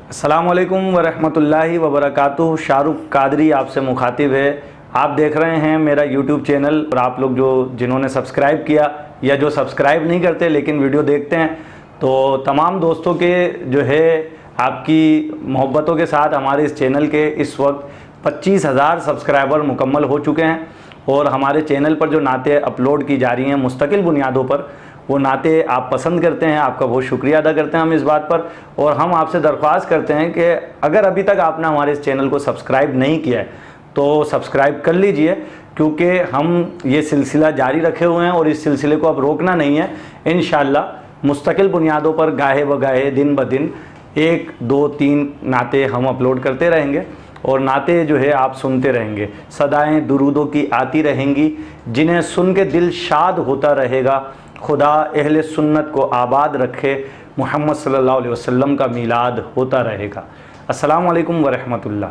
अस्सलामुअलैकुम वरहमतुल्लाहि वबरकातुहू। शाहरुख कादरी आपसे मुखातिब है। आप देख रहे हैं मेरा यूट्यूब चैनल। और आप लोग जिन्होंने सब्सक्राइब किया या जो सब्सक्राइब नहीं करते लेकिन वीडियो देखते हैं, तो तमाम दोस्तों के आपकी मोहब्बतों के साथ हमारे इस चैनल के इस वक्त 25,000 सब्सक्राइबर मुकम्मल हो चुके हैं। और हमारे चैनल पर जो नाते अपलोड की जा रही हैं मुस्तकिल बुनियादों पर, वो नाते आप पसंद करते हैं। आपका बहुत शुक्रिया अदा करते हैं हम इस बात पर। और हम आपसे दरख्वास्त करते हैं कि अगर अभी तक आपने हमारे इस चैनल को सब्सक्राइब नहीं किया है तो सब्सक्राइब कर लीजिए, क्योंकि हम ये सिलसिला जारी रखे हुए हैं और इस सिलसिले को अब रोकना नहीं है। इंशाअल्लाह मुस्तकिल बुनियादों पर गाहे व गाहे दिन ब दिन 1, 2, 3 नाते हम अपलोड करते रहेंगे और नाते आप सुनते रहेंगे। सदाएं दुरूदों की आती रहेंगी, जिन्हें सुन के दिल शाद होता रहेगा। खुदा अहले सुन्नत को आबाद रखे, मोहम्मद सल्लल्लाहु अलैहि वसल्लम का मीलाद होता रहेगा। अस्सलामु अलैकुम वरहमतुल्लाह।